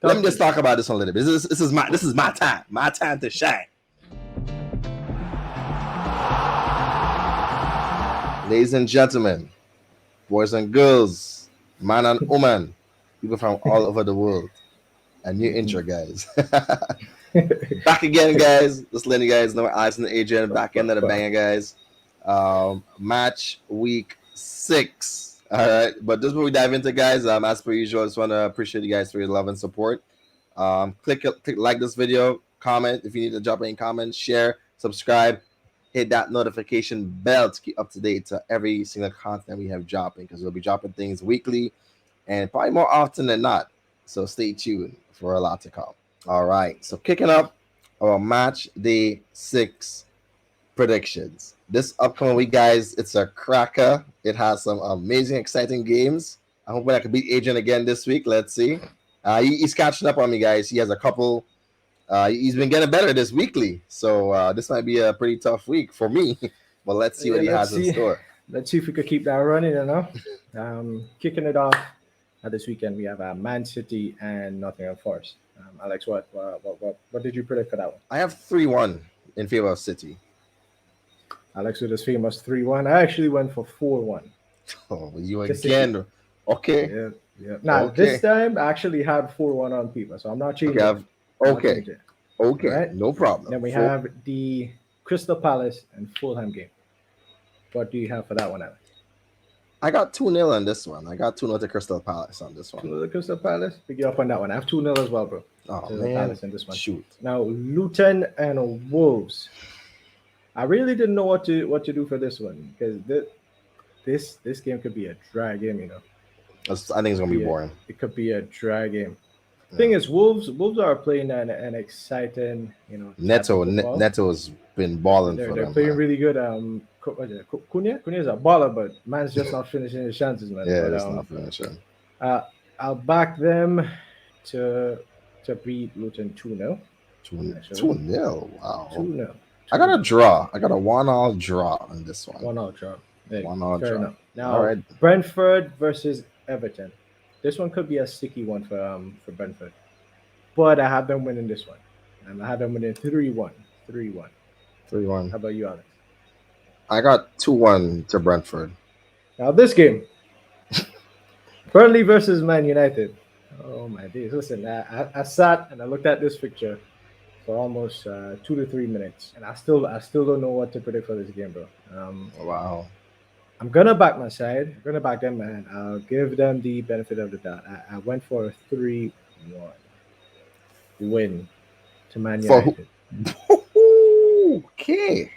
Let me just talk about this a little bit. This is my time to shine. Ladies and gentlemen, boys and girls, man and woman, people from all over the world. A new intro, guys. Back again, guys. Just letting you guys know, Alex and Adrian back into the banger, guys. Match week 6. All right, but just before we dive into, guys, as per usual, I just want to appreciate you guys for your love and support. Click like this video, comment if you need to drop any comments, share, subscribe, hit that notification bell to keep up to date to every single content we have dropping, because we'll be dropping things weekly and probably more often than not. So stay tuned for a lot to come. All right, so kicking up our match day 6 predictions. This upcoming week, guys, it's a cracker. It has some amazing, exciting games. I hope I can beat Adrian again this week. Let's see. He's catching up on me, guys. He has a couple. He's been getting better this weekly, so this might be a pretty tough week for me. But let's see what he has in store. Let's see if we could keep that running. Kicking it off this weekend, we have Man City and Nottingham Forest. Alex, what did you predict for that one? I have 3-1 in favor of City. Alex with his famous 3-1. I actually went for 4-1. Oh, you again? Okay. Yeah. Now this time I actually had 4-1 on paper, so I'm not changing. Okay. Right? No problem. Then we have the Crystal Palace and Fulham game. What do you have for that one, Alex? I got 2-0 on this one. I got 2-0 to Crystal Palace on this one. 2-0 to Crystal Palace? Pick you up on that one. I have 2-0 as well, bro. Oh, man. Palace in this one. Shoot. Now, Luton and Wolves. I really didn't know what to do for this one, because this game could be a dry game, I think it's going to be boring. It could be a dry game. Yeah. Thing is, Wolves are playing an exciting, Neto has been balling for them. They're playing really good. Cunha is a baller, but man's just not finishing his chances, man. Yeah, it's not finishing. I'll back them to beat Luton 2-0. 2-0. Wow. 2-0. I got a draw. I got a 1-1 draw on this one. 1-1 draw. 1-1 draw. Enough. Now, all right. Brentford versus Everton. This one could be a sticky one for Brentford, but I have them winning this one, and I have them winning 3-1. 3-1. How about you, Alex? I got 2-1 to Brentford. Now this game, Burnley versus Man United. Oh my days! Listen, I sat and I looked at this picture for almost 2 to 3 minutes, and I still don't know what to predict for this game, bro. Wow. I'm gonna back my side. I'm gonna back them, and I'll give them the benefit of the doubt. I went for a 3-1 win to Man United. Okay.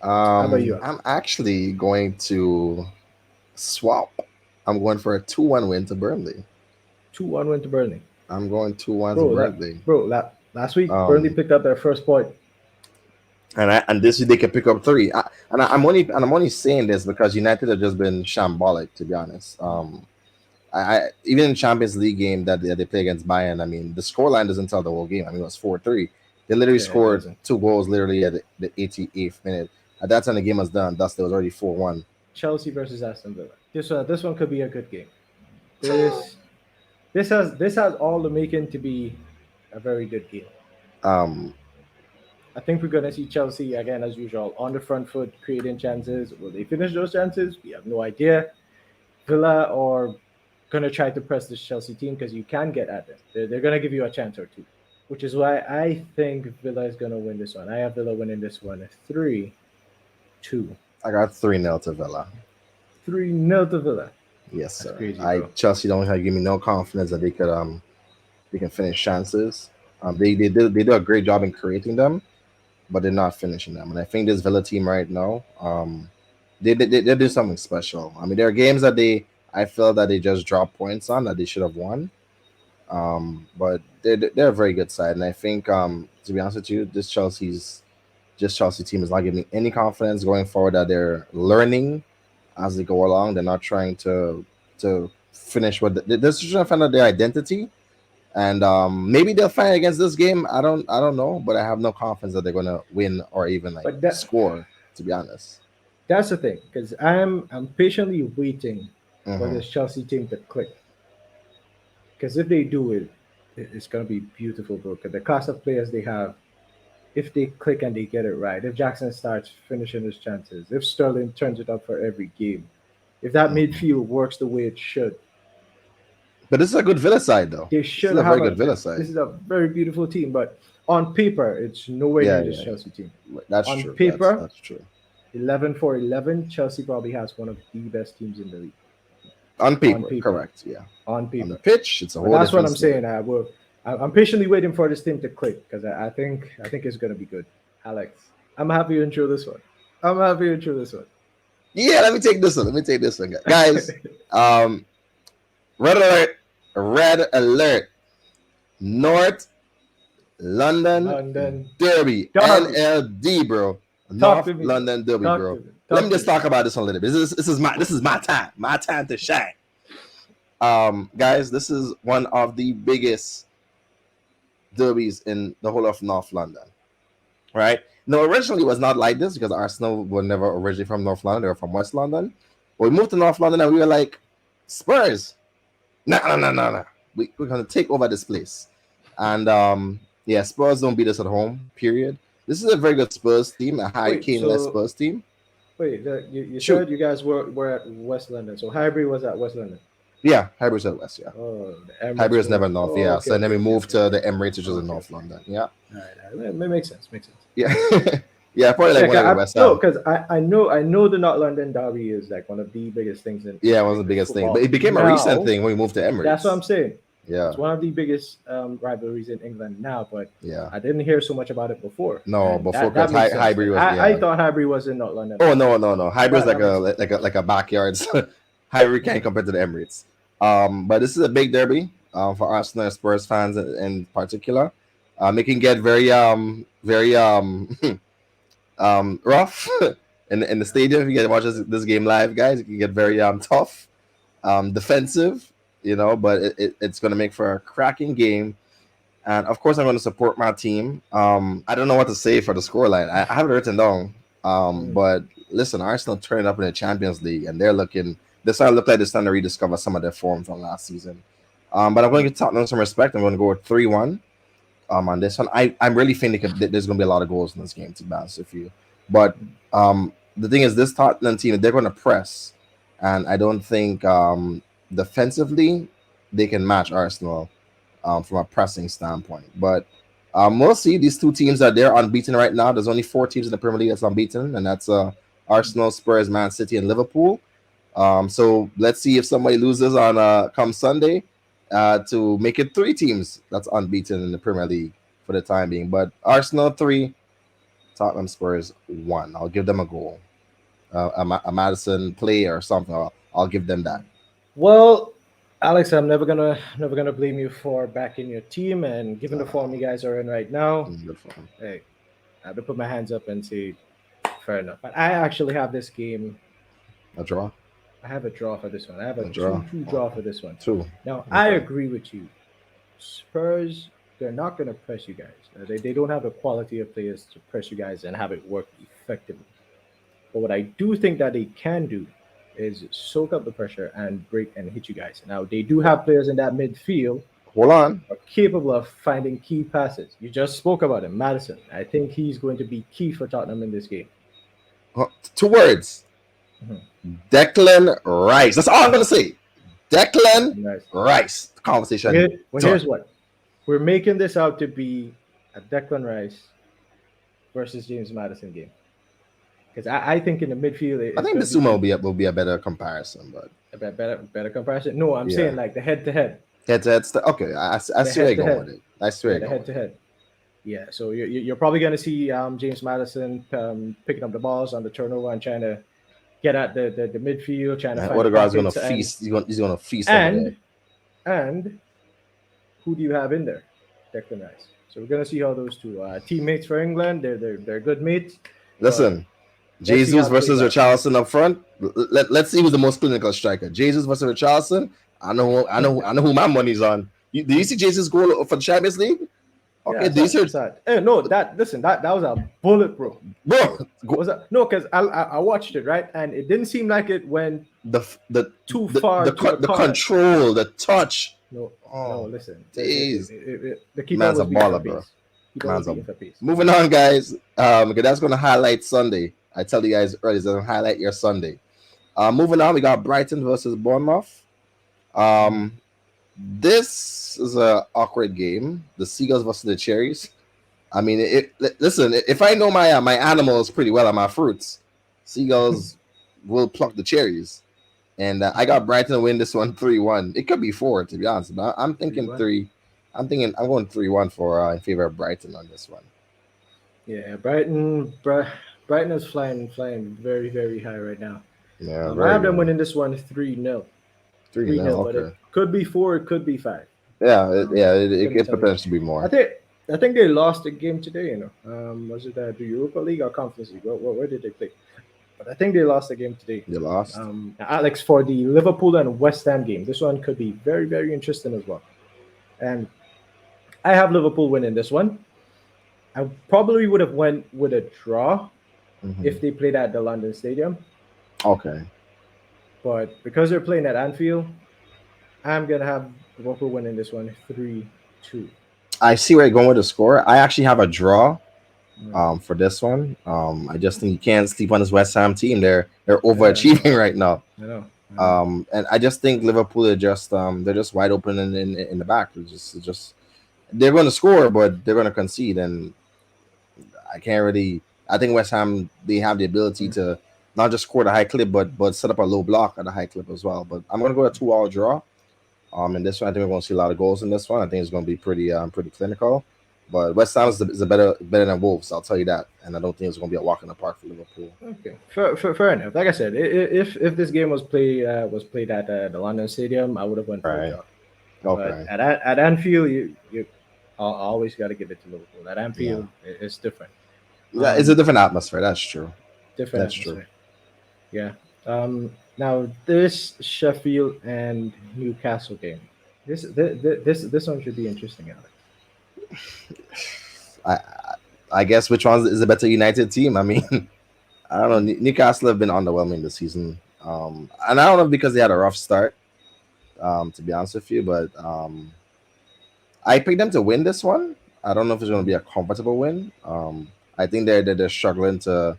How about you? I'm actually going to swap. I'm going for a 2-1 win to Burnley. 2-1 win to Burnley. I'm going 2-1 to Burnley. Last week Burnley picked up their first point. And this week they can pick up 3. I'm only saying this because United have just been shambolic, to be honest. I even in Champions League game that they play against Bayern, I mean the scoreline doesn't tell the whole game. I mean it was 4-3. They literally scored 2 goals literally at the 88th minute. At that time the game was done. Thus there was already 4-1. Chelsea versus Aston Villa. This one could be a good game. This has all the making to be a very good game. I think we're going to see Chelsea, again, as usual, on the front foot, creating chances. Will they finish those chances? We have no idea. Villa are going to try to press this Chelsea team because you can get at them. They're going to give you a chance or two, which is why I think Villa is going to win this one. I have Villa winning this one 3-2. I got 3-0 to Villa. 3-0 to Villa. Yes, sir. Crazy, Chelsea don't have give me no confidence that they can finish chances. They do a great job in creating them, but they're not finishing them. And I think this Villa team right now, they do something special. I mean, there are games that I feel that they just drop points on that they should have won. But they're a very good side, and I think to be honest with you, this Chelsea team is not giving me any confidence going forward that they're learning as they go along. They're not trying to finish they're just trying to find out their identity. And maybe they'll fight against this game. I don't know, but I have no confidence that they're going to win or even score. To be honest, that's the thing, because I'm patiently waiting for this Chelsea team to click. Because if they do it, It's gonna be beautiful, bro. Because the class of players they have, if they click and they get it right, if Jackson starts finishing his chances, if Sterling turns it up for every game, if that Mhm. midfield works the way it should, But this is a good Villa side, though. they This is should a have very a. good Villa This side. is a very beautiful team, but on paper, it's nowhere Yeah, near this yeah, Chelsea team. yeah. That's On true. paper, That's true. 11 for 11, Chelsea probably has one of the best teams in the league. On On paper, paper, correct. Yeah. on On the paper. pitch, it's a But whole that's what different I'm story. saying. I'm patiently waiting for this team to click because I think it's gonna be good. Alex, I'm happy you intro this one. I'm happy you intro this one. Yeah, let me take this one. Let me take this one, guys. Um, red alert! Red alert! North London London Derby, Derby. NLD, bro. Talk North to me, bro. London Derby, Talk to bro. me. Let me Talk to just me. talk about this one a little bit. This is my time to shine. Guys, this is one of the biggest derbies in the whole of North London, right? No, originally it was not like this because Arsenal were never originally from North London; they were from West London. But we moved to North London and we were like, Spurs, no. We're gonna take over this place, and yeah, Spurs don't beat us at home. Period. This is a very good Spurs team, a high Wait, Kane less so Spurs team. you Shoot, said you guys were at West London. So Highbury was at West London. yeah, Hybrids at West, yeah. Oh, the Emirates Hybrids never moved. North, Oh, yeah. okay, So then okay, we okay, moved okay, to okay. the Emirates, which is in Okay, North okay. London, yeah, All right, all right. It makes sense. Makes sense. yeah, yeah. Probably like Yeah, one of the West no, Ham. because I know the North London derby is like one of the biggest things Yeah, in one of the English biggest things, but football. it became a recent Now, thing when we moved to that's what Emirates. I'm saying. Yeah, It's one of the biggest rivalries in England now, but yeah. I didn't hear so much about it before, No, and before that because makes sense. Highbury Then was, I yeah. thought Highbury was in North London Oh as well, no. but Hybrids that makes sense. like a backyard. Highbury can't Mhm. compare to the Emirates. But this is a big derby for Arsenal and Spurs fans in particular. It can get very rough in the stadium. If you get to watch this game live, guys, it can get very tough, defensive. But it's going to make for a cracking game. And of course, I'm going to support my team. I don't know what to say for the scoreline. I have it written down. Mm. But listen, Arsenal turned up in the Champions League, and they're starting to look like they're starting to rediscover some of their form from last season. But I'm going to give Tottenham some respect. I'm going to go with 3-1 on this one. I'm really thinking there's going to be a lot of goals in this game, to be honest with you. But the thing is, this Tottenham team, they're going to press, and I don't think defensively they can match Arsenal from a pressing standpoint. But we'll see. These two teams are there unbeaten right now. There's only 4 teams in the Premier League that's unbeaten, and that's Arsenal, Spurs, Man City, and Liverpool. So let's see if somebody loses on come Sunday to make it 3 teams that's unbeaten in the Premier League for the time being. But Arsenal 3, Tottenham Spurs 1. I'll give them a goal, a Madison play or something. I'll give them that. Well, Alex, I'm never gonna blame you for backing your team, and given the form you guys are in right now, Good for them. hey, I have to put my hands up and say fair enough. But I actually have this game. A draw. I have a draw for this one. I have a A draw. 2-2 draw for this one. 2. Now, I Okay. agree with you. Spurs, they're not going to press you guys. They don't have the quality of players to press you guys and have it work effectively. But what I do think that they can do is soak up the pressure and break and hit you guys. Now, they do have players in that midfield Hold on. who are capable of finding key passes. You just spoke about him, Madison. I think he's going to be key for Tottenham in this game. 2 words. Mhm. Declan Rice. That's all I'm gonna say. Declan Nice. Rice. Conversation. Here's what we're making this out to be a Declan Rice versus James Madison game. Because I think in the midfield, I think the Sumo will be a better comparison, but a better comparison. No, I'm Yeah. saying like the head to head. head-to-head stuff. Okay, I see where you're head-to-head. going with it. I see where The you're head going. to head. Yeah, so you're probably going to see James Madison picking up the balls on the turnover and trying to get at the midfield, trying to find Odegaard's gonna pockets, feast. He's gonna feast over there. and who do you have in there? Declan Rice. So we're gonna see how those two teammates for England. They're good mates. Listen, Let's see Jesus how it versus plays out. Richarlison up front. Let's see who's the most clinical striker. Jesus versus Richarlison. I know who my money's on. Do you see Jesus' goal for the Champions League? Okay, Yeah, these are sad. Hey, no, that was a bullet, bro. bro. Was that no? Because I watched it right, and it didn't seem like it went The too far to the the corner. control, the touch, No, no. Oh, Listen, jeez. the keeper Man's a was beaten for baller, bro. pace. Keeper was Man's a. beaten for pace. Moving on, guys. Okay, that's gonna highlight Sunday. I tell you guys earlier, it's gonna highlight your Sunday. Moving on, we got Brighton versus Bournemouth. Mm. Um, this is a awkward game. The Seagulls versus the Cherries. I mean, listen. If I know my animals pretty well and my fruits, Seagulls will pluck the cherries. And I got Brighton to win this one 3-1. It could be 4 to be honest, but I'm thinking 3-1. 3. I'm going 3-1 for in favor of Brighton on this one. Yeah, Brighton is flying very very high right now. Yeah, I very have them good. winning this one 3-0. 3 3 now. nil, but it Okay. could be 4, it could be 5. Yeah, Couldn't it tell you. potentially be I more. think I think they lost a game today. Was it the Europa League or Conference League? Where did they play? But I think they lost a game today. You lost. Alex, for the Liverpool and West Ham game, this one could be very very interesting as well. And I have Liverpool winning this one. I probably would have went with a draw Hmm. if they played at the London Stadium, Okay. but because they're playing at Anfield, I'm gonna have Liverpool winning this one 3-2. I see where you're going with the score. I actually have a draw Mm. for this one. I just think you can't sleep on this West Ham team. They're Yeah, I know. overachieving right now. I know. I know. And I just think Liverpool are just they're just wide open in the back. It's just they're going to score, but they're going to concede, and I can't really. I think West Ham they have the ability Mm. to not just score the high clip, but set up a low block at a high clip as well. But I'm going to go a 2-all draw. In this one, I think we're going to see a lot of goals in this one. I think it's going to be pretty clinical. But West Ham is a better than Wolves. I'll tell you that, and I don't think it's going to be a walk in the park for Liverpool. Okay, fair enough. Like I said, if this game was played at the London Stadium, I would have went for a Right. draw. But Okay. at Anfield, you always got to give it to Liverpool. At Yeah. Anfield, it's different. Yeah, it's a different atmosphere. That's true. Different That's true. atmosphere. Yeah. Now this Sheffield and Newcastle game, this one should be interesting, Alex. I I guess which one is the better United team? I mean, I don't know. Newcastle have been underwhelming this season, and I don't know because they had a rough start. To be honest with you, but I picked them to win this one. I don't know if it's going to be a comfortable win. I think they're struggling to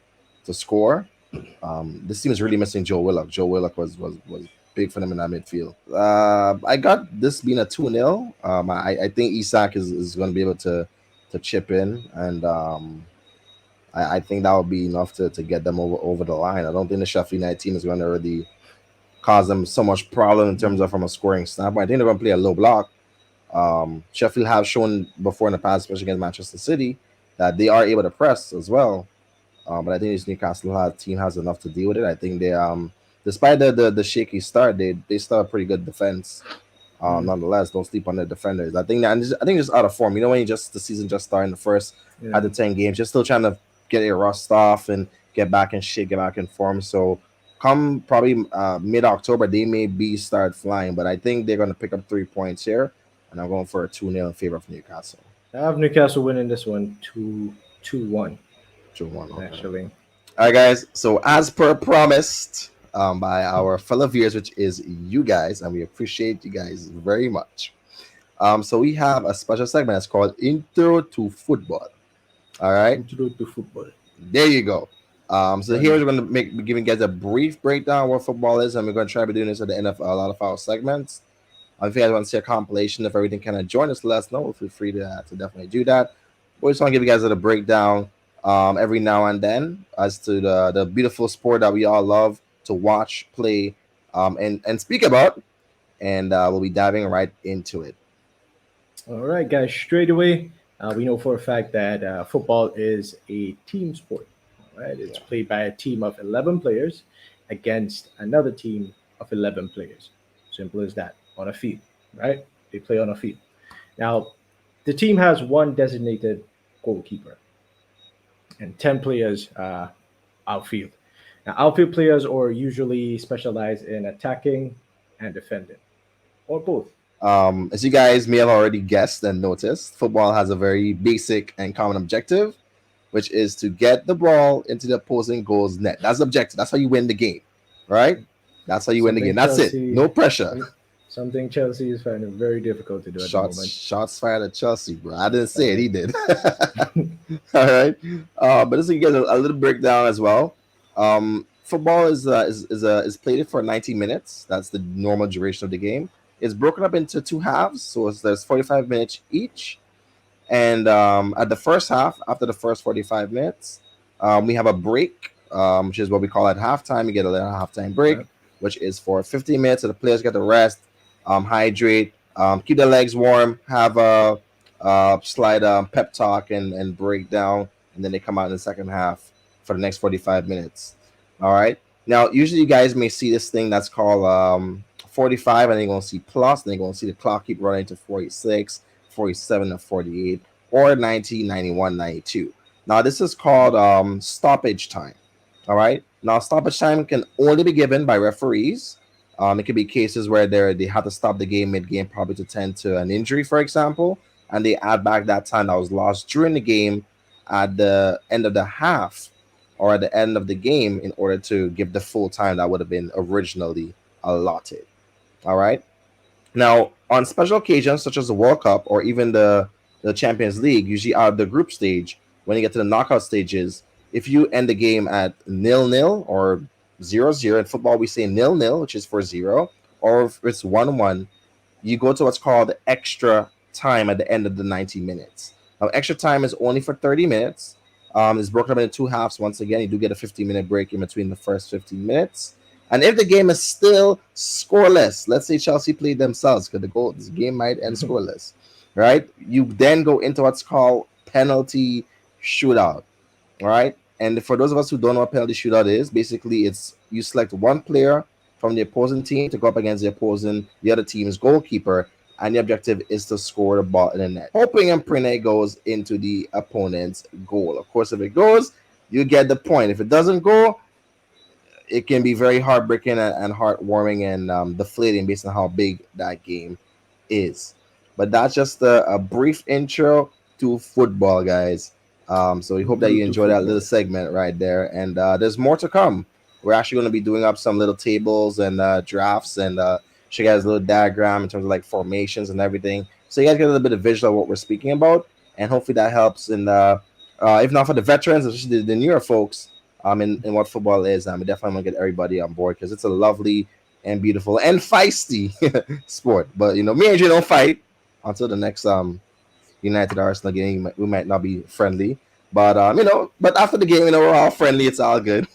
score. This team is really missing Joe Willock. Joe Willock was big for them in that midfield. I got this being a 2-0. I think Isak is going to be able to chip in, and I think that would be enough to get them over the line. I don't think the Sheffield United team is going to really cause them so much problem in terms of from a scoring standpoint. I think they're going to play a low block. Sheffield have shown before in the past, especially against Manchester City, that they are able to press as well. But I think this team has enough to deal with it. I think they despite the shaky start, they still have pretty good defense. Mm, Nonetheless, don't sleep on the defenders. I think just out of form. You know when you just the season just starting the first yeah. out of 10 games, just still trying to get a rust off and get back in shape, get back in form. So come probably mid October, they may be start flying. But I think they're going to pick up 3 points here, and I'm going for a 2-0 in favor of Newcastle. I have Newcastle winning this one 2-1 2-1. Okay. actually. All right, guys. So as per promised by our fellow viewers, which is you guys, and we appreciate you guys very much. So we have a special segment that's called Intro to Football. All right, Introduce to football. there you go. So here Funny. we're going to be giving you guys a brief breakdown of what football is, and we're going to try to be doing this at the end of a lot of our segments. If you guys want to see a compilation of everything, kind of join us, let us know. Feel free to definitely do that. We just want to give you guys a little breakdown every now and then as to the beautiful sport that we all love to watch, play, and speak about. And we'll be diving right into it. All right, guys. Straight away, we know for a fact that football is a team sport. All right, it's Yeah. played by a team of 11 players against another team of 11 players. Simple as that. On a field, right? They play on a field. Now, the team has one designated goalkeeper and 10 players outfield. Now, outfield players are usually specialized in attacking and defending, or both. As you guys may have already guessed and noticed, football has a very basic and common objective, which is to get the ball into the opposing goal's net. That's the objective. That's how you win the game, right? That's how you win the Something game. That's it. Chelsea, No pressure. some- Something Chelsea is finding very difficult to do at the moment. Shots fired at Chelsea, bro. I didn't say it. He did. All right. But this is get a little breakdown as well. Football is played for 90 minutes. That's the normal duration of the game. It's broken up into two halves, so there's 45 minutes each. And at the first half, after the first 45 minutes, we have a break, which is what we call at halftime. You get a little halftime break, Yeah. which is for 15 minutes. So the players get to rest, hydrate, keep their legs warm, have a slight pep talk and break down. And then they come out in the second half for the next 45 minutes. All right. Now, usually you guys may see this thing that's called 45, and then you're going to see plus, and then you're going to see the clock keep running to 46, 47, and 48, or 90, 91, 92. Now, this is called stoppage time. All right. Now, stoppage time can only be given by referees. It could be cases where they have to stop the game mid-game, probably to tend to an injury, for example, and they add back that time that was lost during the game at the end of the half or at the end of the game in order to give the full time that would have been originally allotted. All right. Now, on special occasions such as the World Cup or even the Champions League, usually out of the group stage, when you get to the knockout stages, if you end the game at 0-0 or 0-0, in football we say 0-0, which is for zero, or if it's 1-1, you go to what's called extra time at the end of the 90 minutes. Now, extra time is only for 30 minutes. It's broken up into two halves. Once again, you do get a 15-minute break in between the first 15 minutes. And if the game is still scoreless, let's say Chelsea played themselves because this game might end scoreless, right? You then go into what's called penalty shootout, all right? And for those of us who don't know what penalty shootout is, basically it's you select one player from the opposing team to go up against the other team's goalkeeper, and the objective is to score the ball in the net, hoping and praying it goes into the opponent's goal. Of course, if it goes, you get the point. If it doesn't go, it can be very heartbreaking and heartwarming and deflating based on how big that game is. But that's just a brief intro to football, guys. So we hope that you To enjoy that little football. segment right there. And there's more to come. We're actually going to be doing up some little tables and drafts and show you guys a little diagram in terms of like formations and everything. So you guys get a little bit of visual of what we're speaking about. And hopefully that helps in if not for the veterans, especially the newer folks, in what football is. We definitely want to get everybody on board because it's a lovely and beautiful and feisty sport. But me and you don't fight until the next United Arsenal game. We might not be friendly, but but after the game, we're all friendly. It's all good.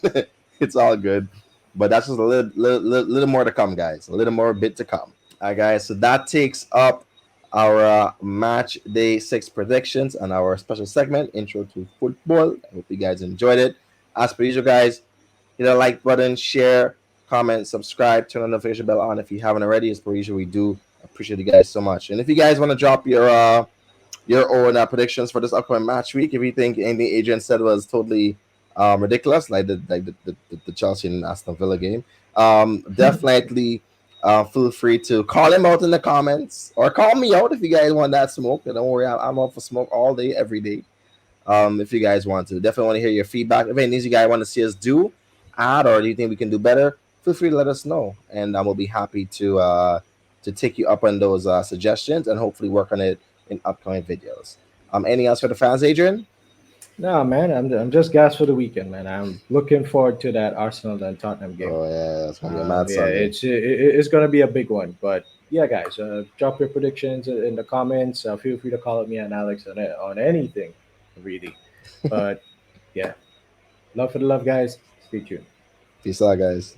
It's all good. But that's just a little more to come, guys. A little more bit to come. All right, guys. So that takes up our match day 6 predictions and our special segment, Intro to Football. I hope you guys enjoyed it. As per usual, guys, hit the like button, share, comment, subscribe, turn the notification bell on if you haven't already. As per usual, we do appreciate you guys so much. And if you guys want to drop your own predictions for this upcoming match week, if you think anything Adrian said was totally ridiculous, like the Chelsea and Aston Villa game, definitely feel free to call him out in the comments or call me out if you guys want that smoke. And don't worry, I'm out for smoke all day, every day. If you guys want to, definitely want to hear your feedback. If any things you guys want to see us do, add, or do you think we can do better, feel free to let us know, and I will be happy to take you up on those suggestions and hopefully work on it in upcoming videos. Anything else for the fans, Adrian? No, man, I'm just gassed for the weekend, man. I'm looking forward to that Arsenal and Tottenham game. Oh yeah, it's gonna be a mad Yeah, Sunday. it's gonna be a big one. But yeah, guys, drop your predictions in the comments. Feel free to call me and Alex on anything, really. But yeah, love for the love, guys. Stay tuned. Peace out, guys.